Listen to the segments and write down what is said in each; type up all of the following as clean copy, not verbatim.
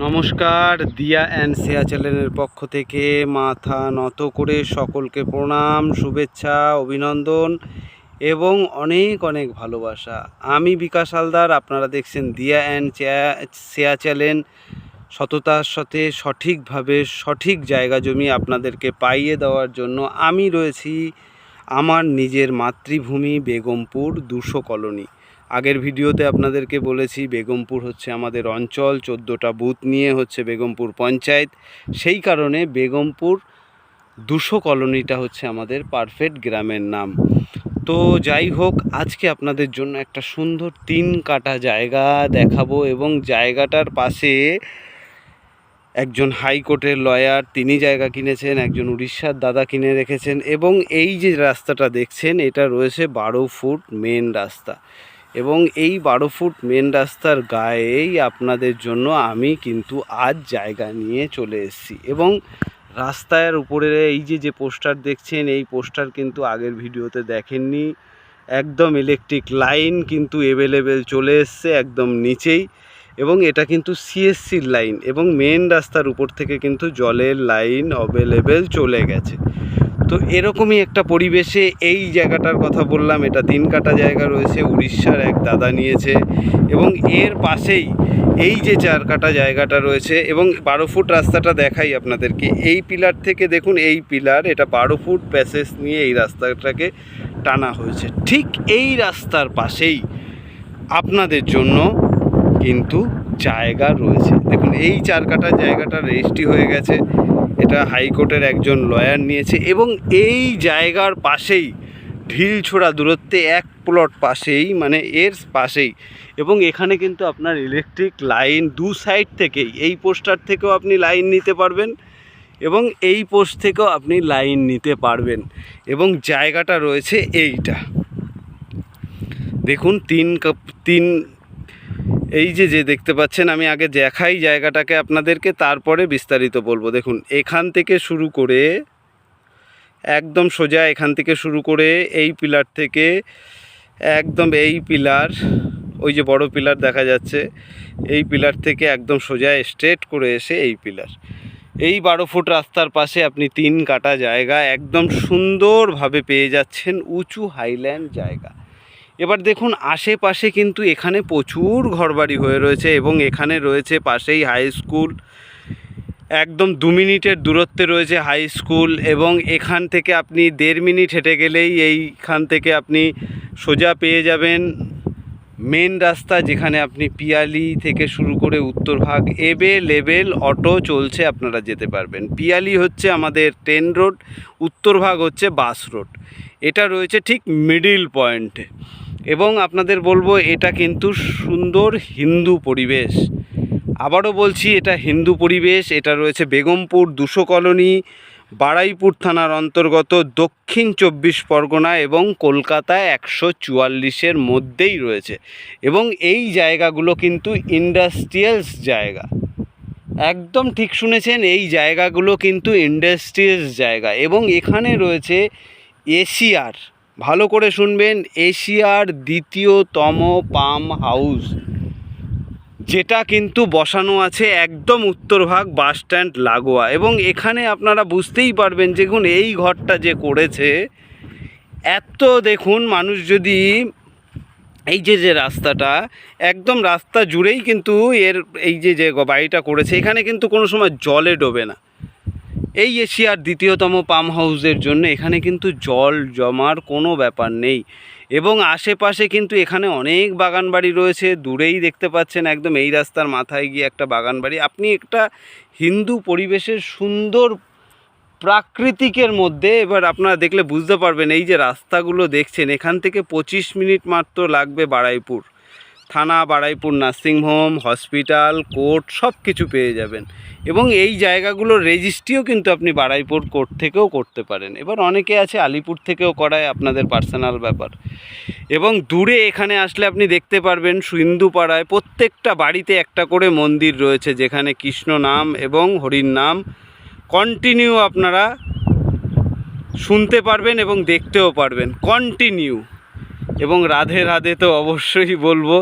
নমস্কার, দিয়া অ্যান্ড শ্রেয়া চ্যানেলের পক্ষ থেকে মাথা নত করে সকলকে প্রণাম, শুভেচ্ছা, অভিনন্দন এবং অনেক অনেক ভালোবাসা। আমি বিকাশ হালদার, আপনারা দেখছেন দিয়া অ্যান্ড শ্রেয়া চ্যানেল। সততার সাথে সঠিকভাবে সঠিক জায়গা জমি আপনাদেরকে পাইয়ে দেওয়ার জন্য আমি রয়েছি আমার নিজের মাতৃভূমি বেগমপুর 200 কলোনি। আগের ভিডিওতে আপনাদেরকে বলেছি বেগমপুর হচ্ছে আমাদের অঞ্চল, 14টা বুথ নিয়ে হচ্ছে বেগমপুর পঞ্চায়েত। সেই কারণে বেগমপুর 200 কলোনিটা হচ্ছে আমাদের পারফেক্ট গ্রামের নাম। তো যাই হোক, আজকে আপনাদের জন্য একটা সুন্দর 3 কাঠা জায়গা দেখাবো এবং জায়গাটার পাশে একজন হাইকোর্টের লয়ার, তিনি জায়গা কিনেছেন, একজন উড়িষ্যার দাদা কিনে রেখেছেন এবং এই যে রাস্তাটা দেখছেন এটা রয়েছে 12 ফুট মেন রাস্তা এবং এই 12 ফুট মেন রাস্তার গায়েই আপনাদের জন্য আমি কিন্তু আজ জায়গা নিয়ে চলে এসেছি। এবং রাস্তার উপরে এই যে পোস্টার দেখছেন, এই পোস্টার কিন্তু আগের ভিডিওতে দেখেননি। একদম ইলেকট্রিক লাইন কিন্তু অ্যাভেলেবেল চলে এসছে একদম নিচেই এবং এটা কিন্তু সিএসসির লাইন এবং মেন রাস্তার উপর থেকে কিন্তু জলের লাইন অ্যাভেলেবেল চলে গেছে। তো এরকমই একটা পরিবেশে এই জায়গাটার কথা বললাম, এটা 3 কাঠা জায়গা রয়েছে, উড়িষ্যার এক দাদা নিয়েছে এবং এর পাশেই এই যে 4 কাঠা জায়গাটা রয়েছে এবং 12 ফুট রাস্তাটা দেখাই আপনাদেরকে। এই পিলার থেকে দেখুন, এই পিলার, এটা 12 ফুট প্যাসেজ নিয়ে এই রাস্তাটাকে টানা হয়েছে। ঠিক এই রাস্তার পাশেই আপনাদের জন্য কিন্তু জায়গা রয়েছে। দেখুন, এই 4 কাঠা জায়গাটা রেজিস্ট্রি হয়ে গেছে, এটা হাইকোর্টের একজন লয়ার নিয়েছে এবং এই জায়গার পাশেই ঢিলছোড়া দূরত্বে 1 প্লট পাশেই, মানে এর পাশেই, এবং এখানে কিন্তু আপনার ইলেকট্রিক লাইন 2 সাইড থেকেই, এই পোস্টার থেকেও আপনি লাইন নিতে পারবেন এবং এই পোস্ট থেকেও আপনি লাইন নিতে পারবেন। এবং জায়গাটা রয়েছে এইটা দেখুন, তিন এই যে দেখতে পাচ্ছেন, আমি আগে দেখাই জায়গাটাকে আপনাদেরকে, তারপরে বিস্তারিত বলবো। দেখুন, এখান থেকে শুরু করে একদম সোজা, এখান থেকে শুরু করে এই পিলার থেকে একদম এই পিলার, ওই যে বড় পিলার দেখা যাচ্ছে, এই পিলার থেকে একদম সোজা স্ট্রেট করে এসে এই পিলার, এই 12 ফুট রাস্তার পাশে আপনি 3 কাঠা জায়গা একদম সুন্দরভাবে পেয়ে যাচ্ছেন, উঁচু হাইল্যান্ড জায়গা। এবার দেখুন, আশেপাশে কিন্তু এখানে প্রচুর ঘরবাড়ি হয়ে রয়েছে এবং এখানে রয়েছে পাশেই হাই স্কুল, একদম 2 মিনিটের দূরত্বে রয়েছে হাই স্কুল এবং এখান থেকে আপনি 1.5 মিনিট হেঁটে গেলেই এইখান থেকে আপনি সোজা পেয়ে যাবেন মেন রাস্তা, যেখানে আপনি পিয়ালি থেকে শুরু করে উত্তরভাগ অ্যাভেলেবেল অটো চলছে, আপনারা যেতে পারবেন। পিয়ালি হচ্ছে আমাদের ট্রেন রোড, উত্তরভাগ হচ্ছে বাস রোড। এটা রয়েছে ঠিক মিডিল পয়েন্টে এবং আপনাদের বলবো এটা কিন্তু সুন্দর হিন্দু পরিবেশ। আবারও বলছি, এটা হিন্দু পরিবেশ। এটা রয়েছে বেগমপুর 200 কলোনি, বারুইপুর থানার অন্তর্গত, দক্ষিণ 24 পরগনা এবং কলকাতা 144-এর মধ্যেই রয়েছে এবং এই জায়গাগুলো কিন্তু ইন্ডাস্ট্রিয়ালস জায়গা। একদম ঠিক শুনেছেন, এই জায়গাগুলো কিন্তু ইন্ডাস্ট্রিয়ালস জায়গা এবং এখানে রয়েছে এশিয়ার, ভালো করে শুনবেন, এশিয়ার 2য়তম পাম্প হাউস, যেটা কিন্তু বসানো আছে একদম উত্তরভাগ বাস স্ট্যান্ড লাগোয়া। এবং এখানে আপনারা বুঝতেই পারবেন, দেখুন এই ঘরটা যে করেছে, এত দেখুন মানুষ যদি এই যে রাস্তাটা একদম রাস্তা জুড়েই কিন্তু এর এই যে বাড়িটা করেছে, এখানে কিন্তু কোনো সময় জলে ডোবে না। এই এশিয়ার 2য়তম পাম্প হাউসের জন্য এখানে কিন্তু জল জমার কোনো ব্যাপার নেই এবং আশেপাশে কিন্তু এখানে অনেক বাগান বাড়ি রয়েছে। দূরেই দেখতে পাচ্ছেন একদম এই রাস্তার মাথায় গিয়ে একটা বাগান বাড়ি। আপনি একটা হিন্দু পরিবেশের সুন্দর প্রাকৃতিকের মধ্যে, এবার আপনারা দেখলে বুঝতে পারবেন, এই যে রাস্তাগুলো দেখছেন, এখান থেকে 25 মিনিট মাত্র লাগবে বারুইপুর থানা, বারুইপুর নার্সিংহোম, হসপিটাল, কোর্ট সব কিছু পেয়ে যাবেন এবং এই জায়গাগুলোর রেজিস্ট্রিও কিন্তু আপনি বারুইপুর কোর্ট থেকেও করতে পারেন। এবার অনেকে আছে আলিপুর থেকেও করায়, আপনাদের পার্সোনাল ব্যাপার। এবং দূরে এখানে আসলে আপনি দেখতে পারবেন সিন্ধুপাড়ায় প্রত্যেকটা বাড়িতে একটা করে মন্দির রয়েছে, যেখানে কৃষ্ণ নাম এবং হরির নাম কন্টিনিউ আপনারা শুনতে পারবেন এবং দেখতেও পারবেন কন্টিনিউ। এবং রাধে রাধে তো অবশ্যই বলবো,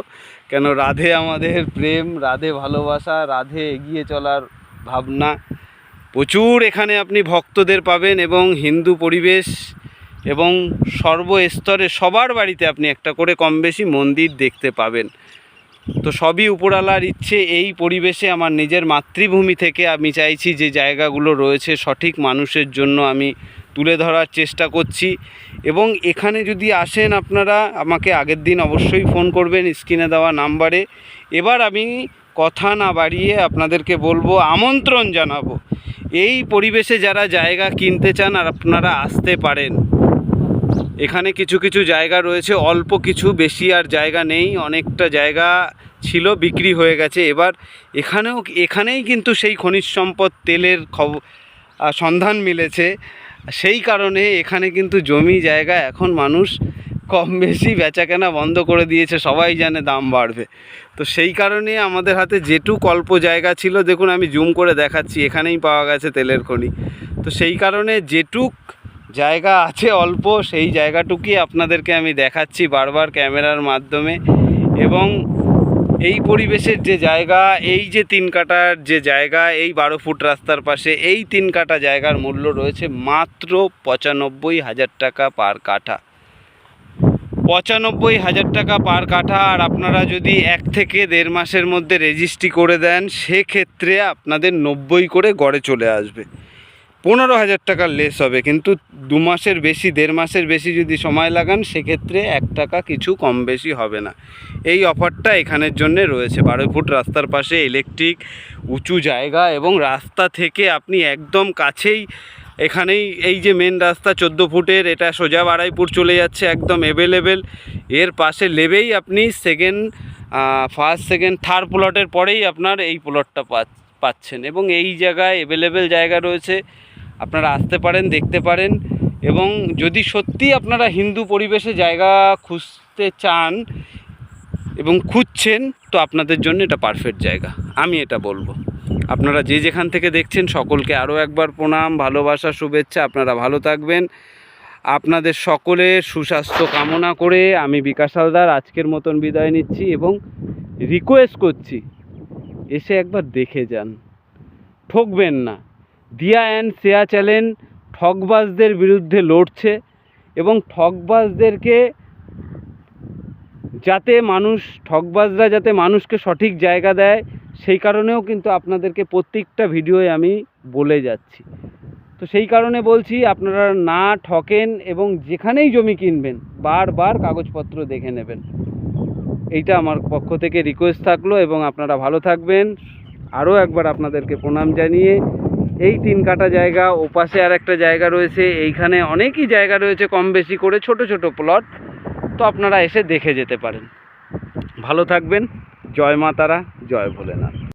কেন রাধে আমাদের প্রেম, রাধে ভালোবাসা, রাধে এগিয়ে চলার ভাবনা। প্রচুর এখানে আপনি ভক্তদের পাবেন এবং হিন্দু পরিবেশ এবং সর্বস্তরে সবার বাড়িতে আপনি একটা করে কম বেশি মন্দির দেখতে পাবেন। তো সবই উপরওয়ালার ইচ্ছে। এই পরিবেশে আমার নিজের মাতৃভূমি থেকে আমি চাইছি যে জায়গাগুলো রয়েছে সঠিক মানুষের জন্য আমি তুলে ধরার চেষ্টা করছি। এবং এখানে যদি আসেন আপনারা আমাকে আগের দিন অবশ্যই ফোন করবেন স্ক্রিনে দেওয়া নাম্বারে। এবার আমি কথা না বাড়িয়ে আপনাদেরকে বলবো, আমন্ত্রণ জানাবো, এই পরিবেশে যারা জায়গা কিনতে চান আর আপনারা আসতে পারেন। এখানে কিছু কিছু জায়গা রয়েছে, অল্প কিছু, বেশি আর জায়গা নেই। অনেকটা জায়গা ছিল বিক্রি হয়ে গেছে। এবার এখানেই কিন্তু সেই খনিজ সম্পদ তেলের সন্ধান মিলেছে। সেই কারণে এখানে কিন্তু জমি জায়গা এখন মানুষ কম বেশি বেচাকেনা বন্ধ করে দিয়েছে, সবাই জানে দাম বাড়বে। তো সেই কারণে আমাদের হাতে যেটুক অল্প জায়গা ছিল, দেখুন আমি জুম করে দেখাচ্ছি, এখানেই পাওয়া গেছে তেলের খনি। তো সেই কারণে যেটুক জায়গা আছে অল্প, সেই জায়গাটুকুই আপনাদেরকে আমি দেখাচ্ছি বারবার ক্যামেরার মাধ্যমে। এবং এই পরিবেশের যে জায়গা, এই যে 3 কাঠার যে জায়গা, এই 12 ফুট রাস্তার পাশে এই 3 কাঠা জায়গার মূল্য রয়েছে মাত্র 95,000 টাকা পার কাঠা। 95,000 টাকা পার কাঠা। আর আপনারা যদি 1 থেকে 1.5 মাসের মধ্যে রেজিস্ট্রি করে দেন, সেক্ষেত্রে আপনাদের 90 করে গড়ে চলে আসবে। 15,000 টাকা লেস হবে, কিন্তু 2 মাসের বেশি, 1.5 মাসের বেশি যদি সময় লাগান, সেক্ষেত্রে 1 টাকা কিছু কম বেশি হবে না। এই অফারটা এখানের জন্য রয়েছে। 12 ফুট রাস্তার পাশে, ইলেকট্রিক, উঁচু জায়গা এবং রাস্তা থেকে আপনি একদম কাছেই, এখানেই এই যে মেন রাস্তা 14 ফুটের, এটা সোজা বারাইপুর চলে যাচ্ছে, একদম অ্যাভেলেবেল। এর পাশে লেবেই আপনি ফার্স্ট সেকেন্ড থার্ড প্লটের পরেই আপনার এই প্লটটা পাচ্ছেন। এবং এই জায়গায় অ্যাভেলেবেল জায়গা রয়েছে, আপনারা আসতে পারেন, দেখতে পারেন। এবং যদি সত্যি আপনারা হিন্দু পরিবেশে জায়গা খুঁজতে চান এবং খুঁজছেন, তো আপনাদের জন্য এটা পারফেক্ট জায়গা, আমি এটা বলবো। আপনারা যে যেখান থেকে দেখছেন সকলকে আরও একবার প্রণাম, ভালোবাসা, শুভেচ্ছা। আপনারা ভালো থাকবেন। আপনাদের সকলের সুস্বাস্থ্য কামনা করে আমি বিকাশ হালদার আজকের মতন বিদায় নিচ্ছি এবং রিকোয়েস্ট করছি, এসে একবার দেখে যান, ঠকবেন না। দিয়া অ্যান্ড শেয়া চ্যানেল ঠকবাজদের বিরুদ্ধে লড়ছে এবং ঠকবাজদেরকে ঠকবাজরা যাতে মানুষকে সঠিক জায়গা দেয়, সেই কারণেও কিন্তু আপনাদেরকে প্রত্যেকটা ভিডিওয়ে আমি বলে যাচ্ছি। তো সেই কারণে বলছি, আপনারা না ঠকেন এবং যেখানেই জমি কিনবেন বারবার কাগজপত্র দেখে নেবেন। এইটা আমার পক্ষ থেকে রিকোয়েস্ট থাকলো। এবং আপনারা ভালো থাকবেন। আরও একবার আপনাদেরকে প্রণাম জানিয়ে, এই 3 কাঠা জায়গা, ওপাশে আর একটা জায়গা রয়েছে, এইখানে অনেকই জায়গা রয়েছে কম বেশি করে, ছোট ছোট প্লট। তো আপনারা এসে দেখে যেতে পারেন। ভালো থাকবেন। জয় মা তারা, জয় ভোলেনাথ।